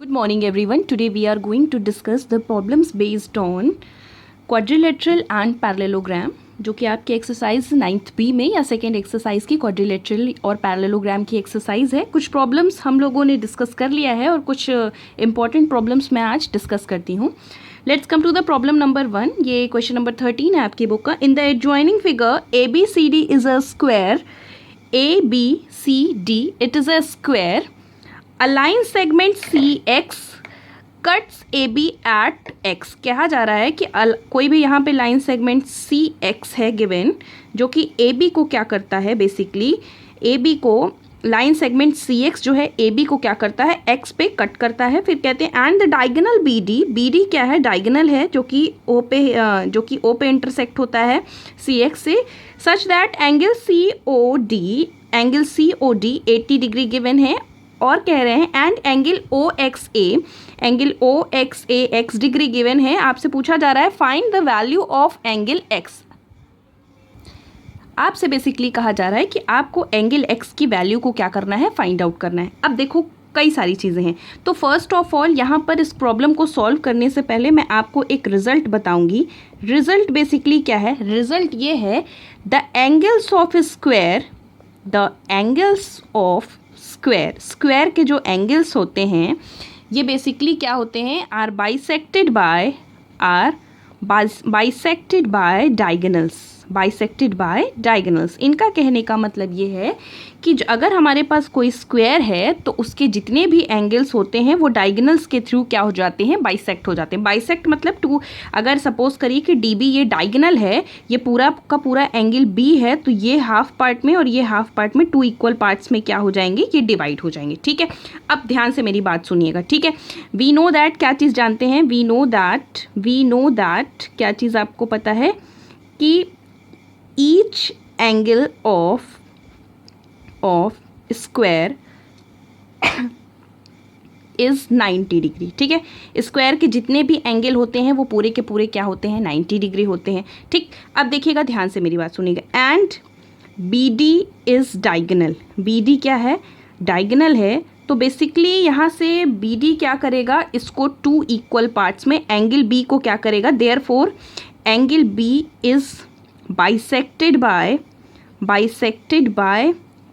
Good morning everyone. Today we are going to discuss the problems based on quadrilateral and parallelogram जो कि आपकी exercise 9th B में या second exercise की quadrilateral और parallelogram की एक्सरसाइज है। कुछ प्रॉब्लम्स हम लोगों ने डिस्कस कर लिया है और कुछ इंपॉर्टेंट प्रॉब्लम्स मैं आज डिस्कस करती हूँ। Let's come to the problem number 1। ये क्वेश्चन नंबर 13 है आपकी बुक का। In the adjoining figure A B C D is a square. A B C D it is a square. A line segment CX cuts AB at X। कहा जा रहा है कि कोई भी यहाँ पे लाइन सेगमेंट CX है गिवन, जो कि AB को क्या करता है, बेसिकली AB को लाइन सेगमेंट CX जो है AB को क्या करता है, X पे कट करता है। फिर कहते हैं एंड द डायगोनल BD क्या है, डायगोनल है जो कि O पे इंटरसेक्ट होता है CX से, such that angle COD 80 degree given है। और कह रहे हैं and angle OXA x degree given है। आपसे पूछा जा रहा है find the value of angle x। आपसे बेसिकली कहा जा रहा है कि आपको एंगल x की वैल्यू को क्या करना है, फाइंड आउट करना है। अब देखो कई सारी चीज़ें हैं, तो फर्स्ट ऑफ ऑल यहाँ पर इस प्रॉब्लम को सॉल्व करने से पहले मैं आपको एक रिजल्ट बताऊंगी। रिजल्ट बेसिकली क्या है, रिजल्ट ये है द एंगल्स ऑफ स्क्वायर के जो एंगल्स होते हैं ये बेसिकली क्या होते हैं, आर बाइसेक्टेड बाय डायगोनल्स। इनका कहने का मतलब ये है कि अगर हमारे पास कोई स्क्वायर है तो उसके जितने भी एंगल्स होते हैं वो डायगोनल्स के थ्रू क्या हो जाते हैं, बाइसेक्ट हो जाते हैं। बाइसेक्ट मतलब टू, अगर सपोज करिए कि DB ये डायगोनल है, ये पूरा का पूरा एंगल B है, तो ये हाफ पार्ट में और ये हाफ पार्ट में 2 इक्वल पार्ट्स में क्या हो जाएंगे, ये डिवाइड हो जाएंगे। ठीक है, अब ध्यान से मेरी बात सुनिएगा। ठीक है, वी नो दैट, क्या चीज़ जानते हैं, वी नो दैट क्या चीज़ आपको पता है कि each angle of square is 90 degree. ठीक है, स्क्वायर के जितने भी एंगल होते हैं वो पूरे के पूरे क्या होते हैं, 90 डिग्री होते हैं। ठीक, अब देखिएगा, ध्यान से मेरी बात सुनिएगा। And BD is diagonal. BD क्या है, डायगोनल है। तो बेसिकली यहाँ से BD क्या करेगा, इसको 2 इक्वल पार्ट्स में एंगल B को क्या करेगा, therefore angle B is bisected by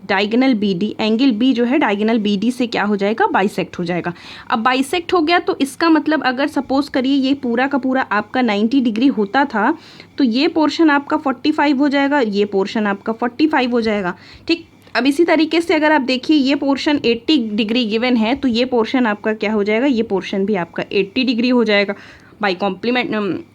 diagonal BD। Angle B जो है डायगोनल BD से क्या हो जाएगा, बाइसेक्ट हो जाएगा। अब बाइसेक्ट हो गया तो इसका मतलब अगर सपोज करिए ये पूरा का पूरा आपका 90 डिग्री होता था तो ये पोर्शन आपका 45 हो जाएगा, ये पोर्शन आपका 45 हो जाएगा। ठीक, अब इसी तरीके से अगर आप देखिए ये पोर्शन 80 डिग्री गिवन है तो ये पोर्शन आपका क्या हो जाएगा, ये पोर्शन भी आपका 80 डिग्री हो जाएगा। बाई कॉम्प्लीमेंट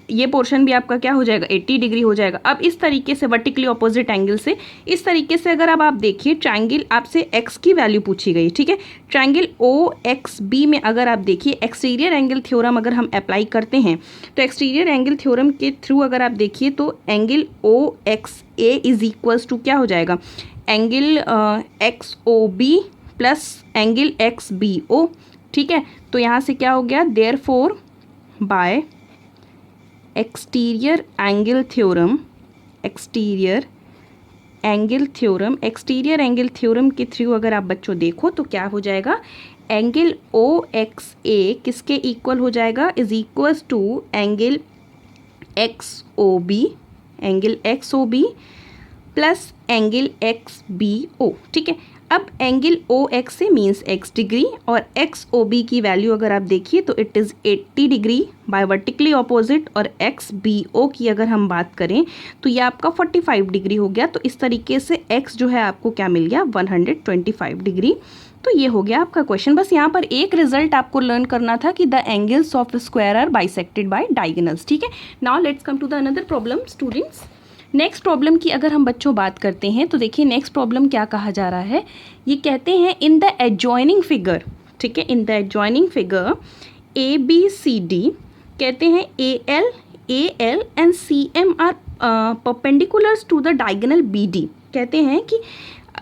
ये पोर्शन भी आपका क्या हो जाएगा, 80 डिग्री हो जाएगा। अब इस तरीके से वर्टिकली ऑपोजिट एंगल से, इस तरीके से अगर अब आप देखिए ट्रायंगल, आपसे x की वैल्यू पूछी गई। ठीक है, ट्रायंगल OXB में अगर आप देखिए एक्सटीरियर एंगल थ्योरम अगर हम अप्लाई करते हैं तो एक्सटीरियर एंगल थ्योरम के थ्रू अगर आप देखिए तो angle OXA is equals to क्या हो जाएगा, angle XOB plus angle XBO। ठीक है, तो यहाँ से क्या हो गया, therefore by exterior angle theorem के थ्रू अगर आप बच्चों देखो तो क्या हो जाएगा, एंगल OXA किसके इक्वल हो जाएगा, is equals to angle XOB plus angle XBO। ठीक है, अब एंगल OX से मीन्स x डिग्री और XOB की वैल्यू अगर आप देखिए तो it is 80 degree by vertically opposite, और XBO की अगर हम बात करें तो ये आपका 45 डिग्री हो गया। तो इस तरीके से x जो है आपको क्या मिल गया, 125 डिग्री। तो ये हो गया आपका क्वेश्चन। बस यहाँ पर एक रिजल्ट आपको लर्न करना था कि the angles of square are bisected by diagonals. ठीक है, now let's come to the another problem students. Next problem की अगर हम बच्चों बात करते हैं तो देखिए नेक्स्ट प्रॉब्लम क्या कहा जा रहा है, ये कहते हैं इन द एडजॉइनिंग फिगर। ठीक है, in the adjoining figure ABCD कहते हैं AL and CM are perpendiculars to the diagonal BD। कहते हैं कि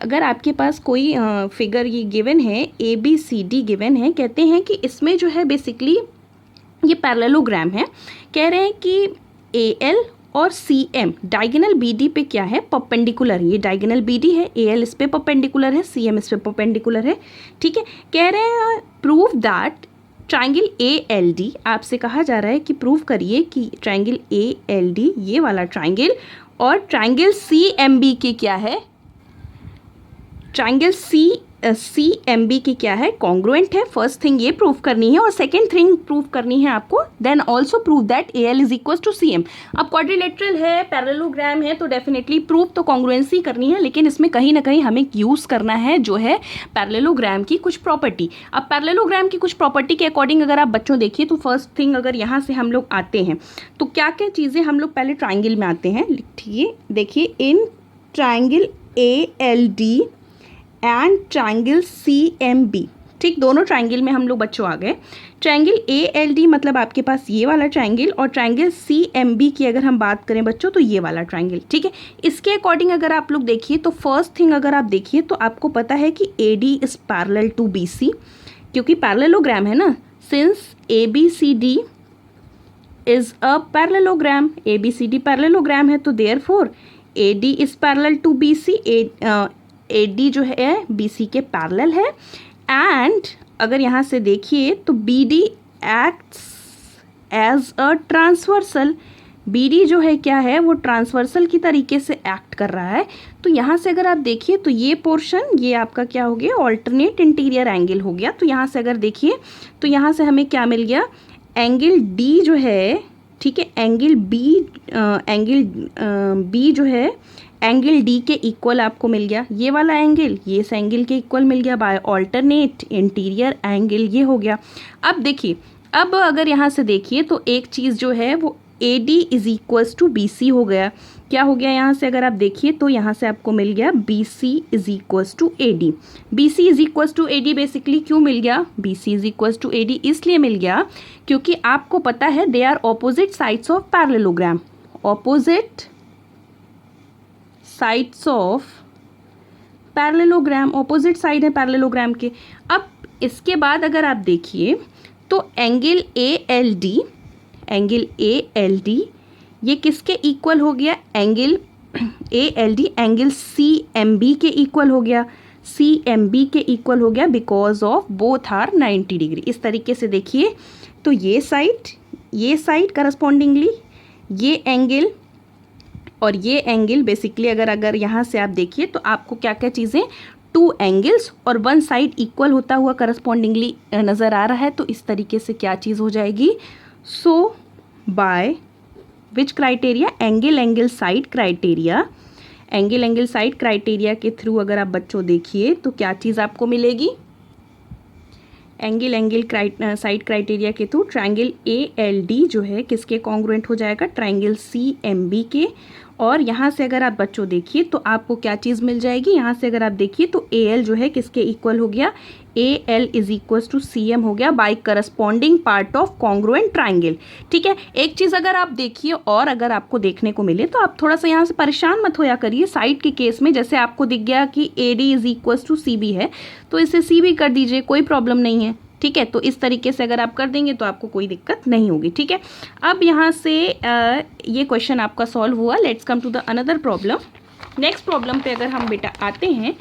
अगर आपके पास कोई फिगर ये गिवन है, ABCD गिवन है, कहते हैं कि इसमें जो है बेसिकली ये पैरेललोग्राम है। कह रहे हैं कि AL और C M diagonal B D पे क्या है, परपेंडिकुलर। ये डायगोनल बी डी है, ए एल इस पे परपेंडिकुलर है, सी एम इस पे परपेंडिकुलर है, ठीक है। कह रहे हैं prove that triangle A L D, आपसे कहा जा रहा है कि प्रूव करिए कि ट्राइंगल ए एल डी ये वाला ट्राइंगल और ट्राइंगल सी एम बी के क्या है, ट्राइंगल सी एम बी की क्या है, कॉन्ग्रुएंट है। फर्स्ट थिंग ये प्रूव करनी है, और सेकेंड थिंग प्रूव करनी है आपको, then also prove that A L is equal to C M. अब क्वाड्रिलेटरल है, पैरेललोग्राम है, तो डेफिनेटली प्रूव तो कॉन्ग्रुएंसी करनी है, लेकिन इसमें कहीं ना कहीं हमें यूज़ करना है जो है पैरेललोग्राम की कुछ प्रॉपर्टी। अब पैरेललोग्राम की कुछ प्रॉपर्टी के अकॉर्डिंग अगर आप बच्चों देखिए तो फर्स्ट थिंग अगर यहाँ से हम लोग आते हैं तो क्या क्या चीज़ें हम लोग पहले ट्राइंगल में आते हैं, लिखिए, देखिए, in triangle A L D and triangle C M B, ठीक, दोनों ट्राइंगल में हम लोग बच्चों आ गए। ट्राइंगल ए एल डी मतलब आपके पास ये वाला ट्राइंगल, और ट्राइंगल सी एम बी की अगर हम बात करें बच्चों तो ये वाला ट्राइंगल, ठीक है। इसके अकॉर्डिंग अगर आप लोग देखिए तो फर्स्ट थिंग अगर आप देखिए तो आपको पता है कि A D is parallel to B C, क्योंकि पैरेललोग्राम है ना, since A B C D is a parallelogram, A B C D parallelogram है, तो therefore A D is parallel to B C, A D जो है B C के parallel है। And अगर यहाँ से देखिए तो B D acts as a transversal, B D जो है क्या है, वो ट्रांसवर्सल की तरीके से एक्ट कर रहा है। तो यहाँ से अगर आप देखिए तो ये पोर्शन ये आपका क्या हो गया, ऑल्टरनेट इंटीरियर एंगल हो गया। तो यहाँ से अगर देखिए तो यहाँ से हमें क्या मिल गया, एंगल डी जो है, ठीक है, एंगल बी जो है एंगल डी के इक्वल आपको मिल गया, ये वाला एंगल ये इस एंगल के इक्वल मिल गया बाय ऑल्टरनेट इंटीरियर एंगल, ये हो गया। अब देखिए, अब अगर यहाँ से देखिए तो एक चीज़ जो है वो A D is equals to B C हो गया। क्या हो गया यहाँ से अगर आप देखिए तो यहाँ से आपको मिल गया B C is equals to A D. B C is equals to A D basically क्यों मिल गया, B C is equals to A D इसलिए मिल गया क्योंकि आपको पता है they are opposite sides of parallelogram, opposite sides of parallelogram, opposite side है पैरेललोग्राम के। अब इसके बाद अगर आप देखिए तो angle A L D, angle A L D ये किसके इक्वल हो गया, angle A L D angle C M B के इक्वल हो गया, सी एम बी के इक्वल हो गया because of both are 90 degree. इस तरीके से देखिए तो ये साइड करस्पॉन्डिंगली ये एंगल और ये एंगल बेसिकली अगर यहाँ से आप देखिए तो आपको क्या क्या चीज़ें, टू एंगल्स और वन साइड इक्वल होता हुआ करस्पॉन्डिंगली नज़र आ रहा है। तो इस तरीके से क्या चीज़ हो जाएगी, so by which criteria, angle side criteria, angle side criteria के थ्रू अगर आप बच्चों देखिए तो क्या चीज़ आपको मिलेगी, एंगल साइड क्राइटेरिया के through triangle A L D जो है किसके कॉन्ग्रुएंट हो जाएगा, ट्राइंगल सी एम बी के। और यहाँ से अगर आप बच्चों देखिए तो आपको क्या चीज़ मिल जाएगी, यहाँ से अगर आप देखिए तो ए एल जो है किसके इक्वल हो गया, A L is equal to C M हो गया by corresponding part of congruent triangle, ठीक है। एक चीज़ अगर आप देखिए और अगर आपको देखने को मिले तो आप थोड़ा सा यहाँ से परेशान मत होया करिए, साइड के केस में जैसे आपको दिख गया कि A D is equal to C B है तो इसे सी बी कर दीजिए, कोई प्रॉब्लम नहीं है, ठीक है। तो इस तरीके से अगर आप कर देंगे तो आपको कोई दिक्कत नहीं होगी, ठीक है। अब यहाँ से ये क्वेश्चन आपका सॉल्व हुआ। Let's come to the another problem. Next problem पे अगर हम बेटा आते हैं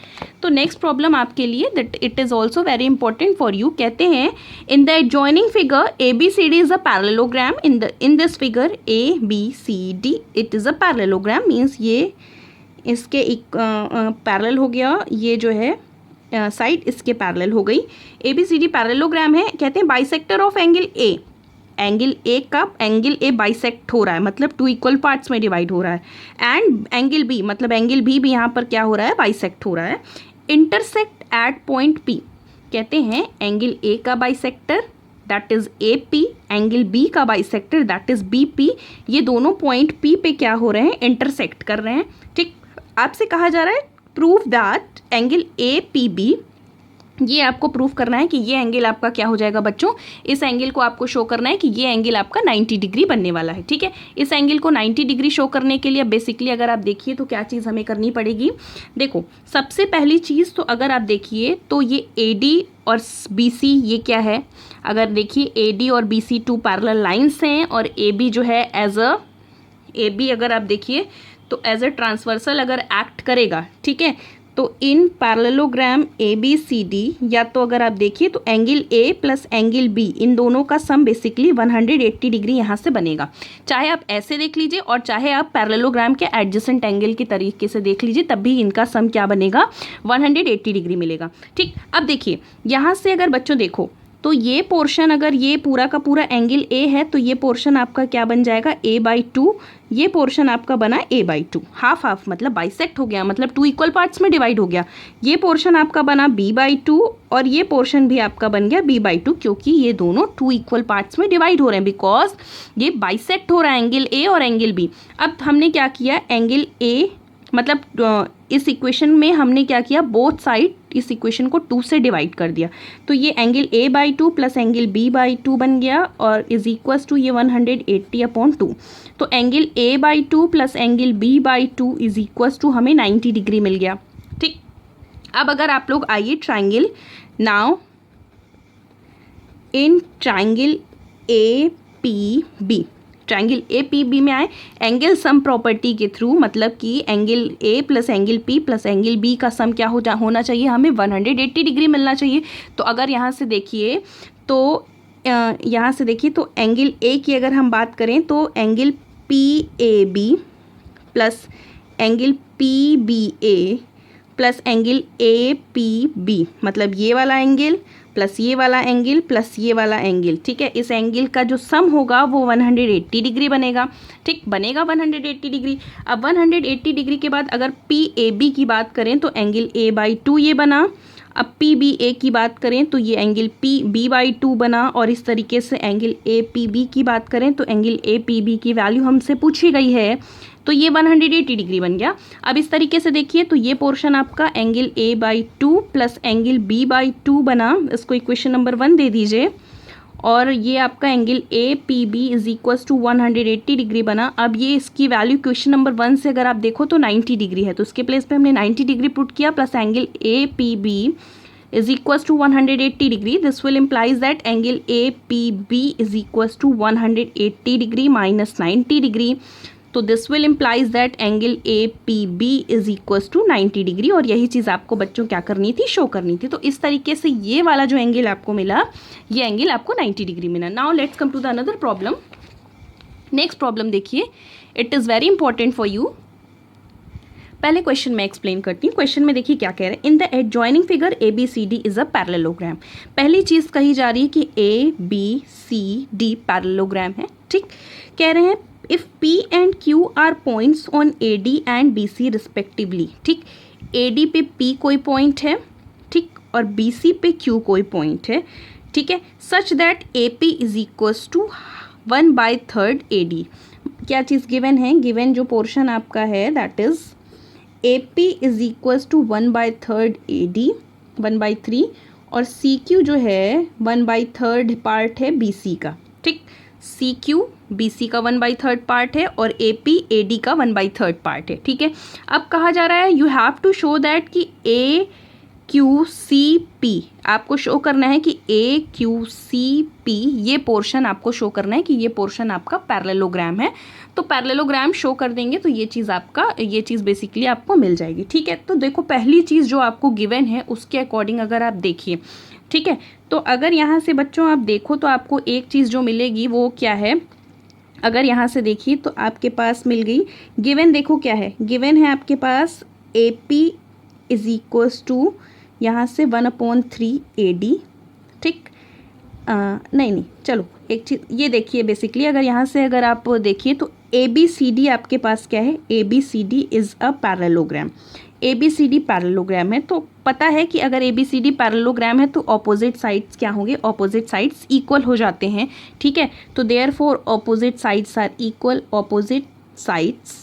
तो नेक्स्ट प्रॉब्लम आपके लिए that it is also very important for you. कहते हैं in the adjoining figure A B C D is a parallelogram, in this figure A B C D it is a parallelogram, means ये इसके parallel हो गया, ये जो है side इसके पैरेलल हो गई। A B C D parallelogram है। कहते हैं bisector of angle A, angle A का एंगल ए बाइसेक्ट हो रहा है, मतलब टू इक्वल पार्ट्स में डिवाइड हो रहा है। एंड एंगल बी मतलब एंगल बी भी यहाँ पर क्या हो रहा है, बाइसेक्ट हो रहा है। इंटरसेक्ट एट पॉइंट पी, कहते हैं एंगल ए का bisector that is A P, angle B का bisector that is B P, ये दोनों पॉइंट पी पे क्या हो रहे हैं, इंटरसेक्ट कर रहे हैं, ठीक। आपसे कहा जा रहा है prove that angle A P B, ये आपको प्रूफ करना है कि ये एंगल आपका क्या हो जाएगा बच्चों, इस एंगल को आपको शो करना है कि ये एंगल आपका 90 डिग्री बनने वाला है, ठीक है। इस एंगल को 90 डिग्री शो करने के लिए बेसिकली अगर आप देखिए तो क्या चीज़ हमें करनी पड़ेगी, देखो सबसे पहली चीज़ तो अगर आप देखिए तो ये ए डी और बी सी ये क्या है, अगर देखिए ए डी और B C two parallel lines हैं और ए बी जो है एज अ ए बी अगर आप देखिए तो एज अ ट्रांसवर्सल अगर एक्ट करेगा, ठीक है, तो in parallelogram A B C D, या तो अगर आप देखिए तो angle A plus angle B, इन दोनों का सम बेसिकली 180 डिग्री यहाँ से बनेगा। चाहे आप ऐसे देख लीजिए और चाहे आप पैरेललोग्राम के एडजेसेंट एंगल के तरीके से देख लीजिए, तब भी इनका सम क्या बनेगा, 180 डिग्री मिलेगा। ठीक, अब देखिए यहाँ से अगर बच्चों देखो तो ये पोर्शन, अगर ये पूरा का पूरा एंगल ए है तो ये पोर्शन आपका क्या बन जाएगा, a/2, ये पोर्शन आपका बना a/2, हाफ हाफ मतलब बाइसेक्ट हो गया, मतलब 2 इक्वल पार्ट्स में डिवाइड हो गया। ये पोर्शन आपका बना b/2 और ये पोर्शन भी आपका बन गया b/2, क्योंकि ये दोनों 2 इक्वल पार्ट्स में डिवाइड हो रहे हैं, बिकॉज ये बाइसेक्ट हो रहा है एंगल ए और एंगल बी। अब हमने क्या किया, एंगल ए मतलब इस इक्वेशन में हमने क्या किया, बोथ साइड इस इक्वेशन को 2 से डिवाइड कर दिया, तो ये angle a/2 plus angle b/2 बन गया और इज इक्वल्स टू ये 180/2। तो angle a/2 plus angle b/2 is equals to हमें 90 डिग्री मिल गया। ठीक, अब अगर आप लोग आइए triangle, now in triangle APB, triangle APB में आए, एंगल सम प्रॉपर्टी के थ्रू, मतलब कि angle A plus angle P plus angle B का सम क्या होना चाहिए, हमें 180 डिग्री मिलना चाहिए। तो अगर यहाँ से देखिए तो एंगल A की अगर हम बात करें तो angle PAB plus angle PBA plus angle APB, मतलब ये वाला एंगल प्लस ये वाला एंगल प्लस ये वाला एंगल, ठीक है, इस एंगल का जो सम होगा वो 180 डिग्री बनेगा। ठीक, बनेगा 180 डिग्री। अब 180 डिग्री के बाद अगर PAB की बात करें तो एंगल a/2 ये बना। अब PBA की बात करें तो ये एंगल PB/2 बना, और इस तरीके से एंगल APB की बात करें तो एंगल APB की वैल्यू हमसे पूछी गई है, तो ये 180 डिग्री बन गया। अब इस तरीके से देखिए तो ये पोर्शन आपका angle A/2 plus angle B/2 बना, इसको इक्वेशन नंबर 1 दे दीजिए, और ये आपका angle APB is equals to 180 degree बना। अब ये इसकी वैल्यू क्वेश्चन नंबर 1 से अगर आप देखो तो 90 डिग्री है, तो उसके प्लेस पे हमने 90 डिग्री पुट किया, plus angle APB is equals to 180 degree. This will implies that angle APB is equals to 180 degree minus 90 degree. तो this will implies that angle APB is equals to 90 degree, और यही चीज़ आपको बच्चों क्या करनी थी, show करनी थी। तो इस तरीके से ये वाला जो एंगल आपको मिला, ये एंगल आपको 90 डिग्री मिला। Now let's come to the another problem. Next problem देखिए, it is very important for you. पहले क्वेश्चन में एक्सप्लेन करती हूँ। क्वेश्चन में देखिए क्या कह रहे हैं, in the adjoining figure ABCD is a parallelogram. पहली चीज़ कही जा रही है कि ABCD पैरेललोग्राम है। ठीक, कह रहे हैं if P and Q are points on AD and BC respectively. ठीक, AD पे P कोई पॉइंट है, ठीक, और BC पे Q कोई पॉइंट है, ठीक है, such that AP is equals to 1/3 AD। क्या चीज़ गिवन है, गिवन जो पोर्शन आपका है that is AP is equals to 1/3 AD, 1/3, और CQ जो है 1/3 पार्ट है BC का। ठीक, CQ BC का 1/3 पार्ट है और AP AD का 1/3 पार्ट है। ठीक है, अब कहा जा रहा है you have to show that कि AQCP, आपको शो करना है कि AQCP ये पोर्शन आपको शो करना है कि ये पोर्शन आपका पैरेललोग्राम है। तो पैरेललोग्राम शो कर देंगे तो ये चीज़ बेसिकली आपको मिल जाएगी। ठीक है, तो देखो पहली चीज़ जो आपको गिवन है उसके अकॉर्डिंग अगर आप देखिए, ठीक है, तो अगर यहाँ से बच्चों आप देखो तो आपको एक चीज़ जो मिलेगी वो क्या है, अगर यहाँ से देखिए तो आपके पास मिल गई गिवन। देखो क्या है, गिवन है आपके पास AP इज इक्वल्स टू यहाँ से 1/3 AD। ठीक, नहीं चलो एक चीज़ ये देखिए, बेसिकली अगर यहाँ से अगर आप देखिए तो ABCD आपके पास क्या है, ABCD is a parallelogram. ABCD parallelogram है, तो पता है कि अगर ABCD पैरेललोग्राम है तो ऑपोजिट साइड्स क्या होंगे, ऑपोजिट साइड्स इक्वल हो जाते हैं। ठीक है, तो therefore opposite sides are equal, opposite sides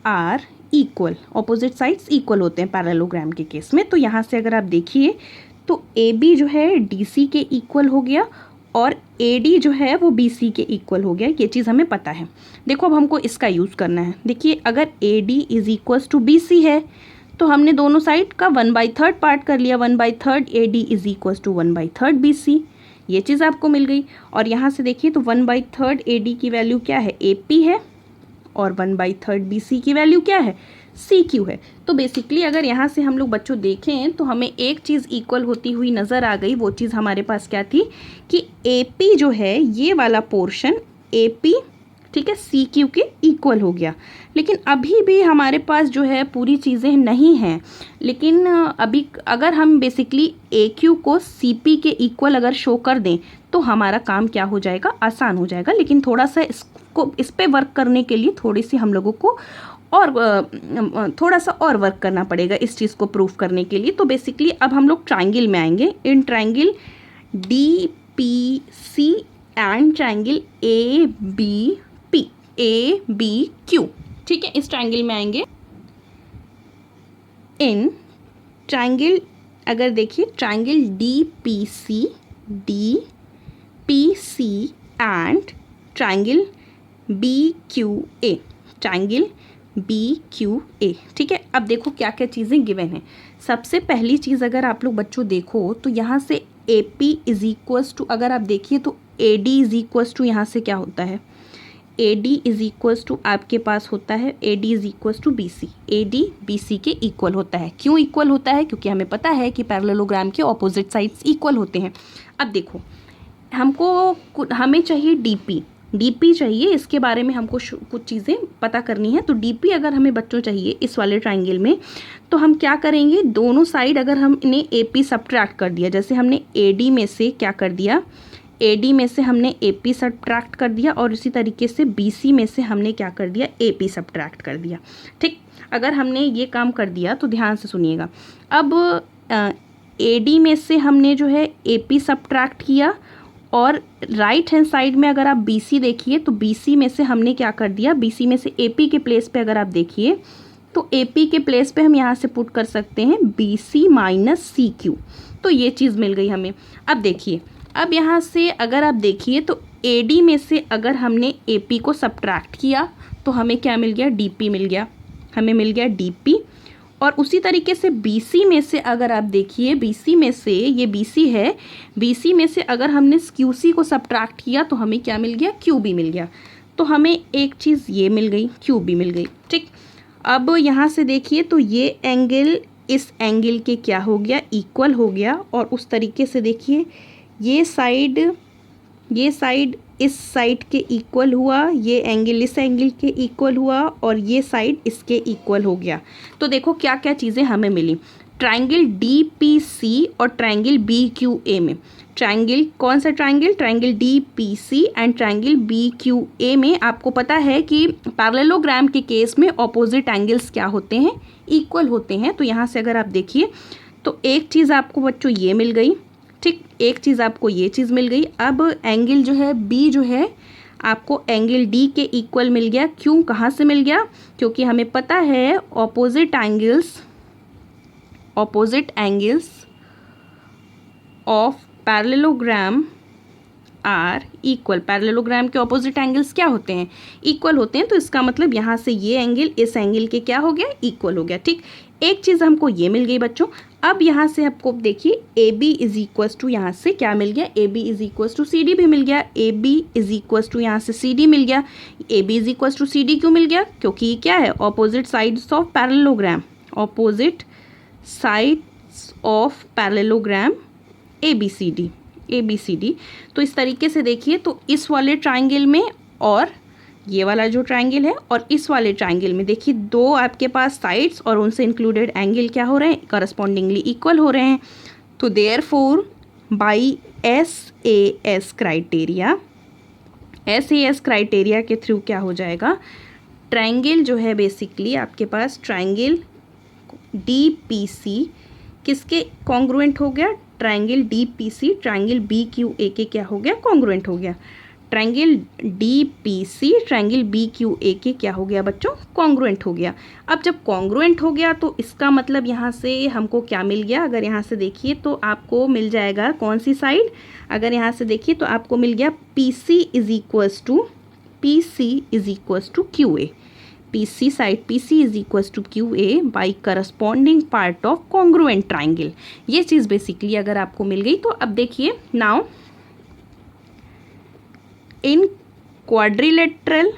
are equal, opposite sides equal होते हैं पैरेललोग्राम के केस में। तो यहाँ से अगर आप देखिए तो AB जो है DC के इक्वल हो गया और AD जो है वो BC के इक्वल हो गया, ये चीज़ हमें पता है। देखो अब हमको इसका यूज़ करना है। देखिए अगर AD is equals to BC है तो हमने दोनों साइड का 1/3 पार्ट कर लिया, 1/3 AD is equals to 1/3 BC, ये चीज़ आपको मिल गई। और यहाँ से देखिए तो 1/3 AD की वैल्यू क्या है, AP है, और 1/3 BC की वैल्यू क्या है, CQ है। तो बेसिकली अगर यहाँ से हम लोग बच्चों देखें तो हमें एक चीज़ इक्वल होती हुई नज़र आ गई। वो चीज़ हमारे पास क्या थी कि AP जो है ये वाला पोर्शन AP, ठीक है, CQ के इक्वल हो गया। लेकिन अभी भी हमारे पास जो है पूरी चीज़ें नहीं हैं। लेकिन अभी अगर हम बेसिकली AQ को CP के इक्वल अगर शो कर दें तो हमारा काम क्या हो जाएगा, आसान हो जाएगा। लेकिन थोड़ा सा इस पे वर्क करने के लिए थोड़ी सी हम लोगों को और थोड़ा सा और वर्क करना पड़ेगा इस चीज़ को प्रूव करने के लिए। तो बेसिकली अब हम लोग ट्राइंगल में आएंगे। In triangle DPC and triangle ABQ, ठीक है, इस ट्राइंगल में आएंगे। इन ट्राइंगल अगर देखिए triangle DPC and triangle BQA, triangle BQA, ठीक है। अब देखो क्या क्या चीज़ें गिवन हैं। सबसे पहली चीज़ अगर आप लोग बच्चों देखो तो यहाँ से AP इज इक्वल्स टू, अगर आप देखिए तो AD इज इक्वल्स टू, यहाँ से क्या होता है, AD इज इक्वल्स टू आपके पास होता है AD is equals to BC। AD BC के इक्वल होता है। क्यों इक्वल होता है, क्योंकि हमें पता है कि पैरेललोग्राम के ऑपोजिट साइड्स इक्वल होते हैं। अब देखो हमें चाहिए DP चाहिए, इसके बारे में हमको कुछ चीज़ें पता करनी है। तो DP अगर हमें बच्चों चाहिए इस वाले ट्राइंगल में, तो हम क्या करेंगे, दोनों साइड अगर हमने AP सब्ट्रैक्ट कर दिया, जैसे हमने AD में से क्या कर दिया, AD में से हमने AP सब्ट्रैक्ट कर दिया और इसी तरीके से BC में से हमने क्या कर दिया, AP सब्ट्रैक्ट कर दिया। ठीक, अगर हमने ये काम कर दिया तो ध्यान से सुनिएगा। अब AD में से हमने जो है AP सब्ट्रैक्ट किया और राइट हैंड साइड में अगर आप BC देखिए तो BC में से हमने क्या कर दिया, BC में से AP के प्लेस पे अगर आप देखिए तो AP के प्लेस पे हम यहाँ से पुट कर सकते हैं BC माइनस CQ। तो ये चीज़ मिल गई हमें। अब देखिए, अब यहाँ से अगर आप देखिए तो AD में से अगर हमने AP को सब्ट्रैक्ट किया तो हमें क्या मिल गया, DP मिल गया, हमें मिल गया DP। और उसी तरीके से BC में से अगर आप देखिए, BC में से ये BC है, BC में से अगर हमने QC को सब्ट्रैक्ट किया तो हमें क्या मिल गया, QB मिल गया। तो हमें एक चीज़ ये मिल गई, QB मिल गई। ठीक, अब यहाँ से देखिए तो ये एंगल इस एंगल के क्या हो गया, इक्वल हो गया। और उस तरीके से देखिए ये साइड इस साइड के इक्वल हुआ, ये एंगल इस एंगल के इक्वल हुआ और ये साइड इसके इक्वल हो गया। तो देखो क्या क्या चीज़ें हमें मिली। ट्राइंगल DPC और ट्राइंगल BQA में, ट्राइंगल कौन सा triangle, triangle DPC and triangle BQA में आपको पता है कि पैरेललोग्राम के केस में ऑपोजिट एंगल्स क्या होते हैं, इक्वल होते हैं। तो यहाँ से अगर आप देखिए तो एक चीज़ आपको बच्चों ये मिल गई, ठीक, एक चीज़ आपको ये चीज़ मिल गई। अब एंगल जो है B जो है आपको एंगल D के इक्वल मिल गया। क्यों, कहाँ से मिल गया, क्योंकि हमें पता है opposite angles of parallelogram are equal. Parallelogram के ऑपोजिट एंगल्स क्या होते हैं, इक्वल होते हैं। तो इसका मतलब यहाँ से ये एंगल इस एंगल के क्या हो गया, इक्वल हो गया। ठीक, एक चीज़ हमको ये मिल गई बच्चों। अब यहाँ से आपको देखिए AB इज इक्वल्स टू, यहाँ से क्या मिल गया, AB is equals to CD भी मिल गया। AB इज इक्वल्स टू यहाँ से CD मिल गया। AB is equals to CD क्यों मिल गया, क्योंकि क्या है, opposite sides of parallelogram, opposite sides of parallelogram ABCD। तो इस तरीके से देखिए तो इस वाले ट्राइंगल में और ये वाला जो ट्राइंगल है और इस वाले ट्राइंगल में देखिए दो आपके पास साइड्स और उनसे इंक्लूडेड एंगल क्या हो रहे हैं, करस्पॉन्डिंगली इक्वल हो रहे हैं। तो देयरफॉर बाय SAS क्राइटेरिया के थ्रू क्या हो जाएगा, ट्राइंगल जो है बेसिकली आपके पास ट्राइंगल DPC किसके कॉन्ग्रुएंट हो गया, ट्राइंगल DPC ट्राइंगल BQA के क्या हो गया, कॉन्ग्रुएंट हो गया। ट्राइंगल DPC ट्राइंगल BQA के क्या हो गया बच्चों, कॉन्ग्रुएंट हो गया। अब जब कॉन्ग्रुएंट हो गया तो इसका मतलब यहाँ से हमको क्या मिल गया, अगर यहाँ से देखिए तो आपको मिल जाएगा कौन सी साइड, अगर यहाँ से देखिए तो आपको मिल गया PC is equals to QA, PC side PC is equals to QA by corresponding part of congruent triangle. ये चीज़ बेसिकली अगर आपको मिल गई तो अब देखिए now in quadrilateral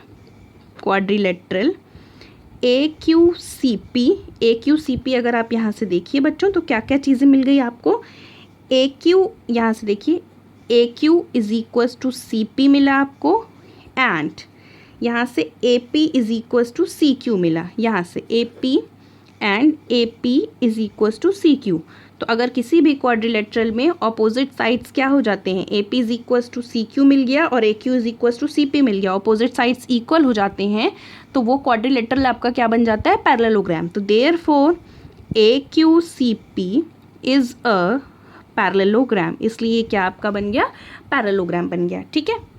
quadrilateral AQCP अगर आप यहाँ से देखिए बच्चों तो क्या क्या चीज़ें मिल गई आपको। AQ यहाँ से देखिए AQ is equals to CP मिला आपको, एंड यहाँ से AP is equals to CQ मिला, यहाँ से AP and AP is equals to CQ। तो अगर किसी भी क्वाड्रिलेटरल में ऑपोजिट साइड्स क्या हो जाते हैं, AP is equals to CQ मिल गया और AQ is equals to CP मिल गया, ऑपोजिट साइड्स इक्वल हो जाते हैं, तो वो क्वाड्रिलेटरल आपका क्या बन जाता है, पैरेललोग्राम। तो therefore AQCP is a parallelogram, इसलिए क्या आपका बन गया, पैरेललोग्राम बन गया। ठीक है।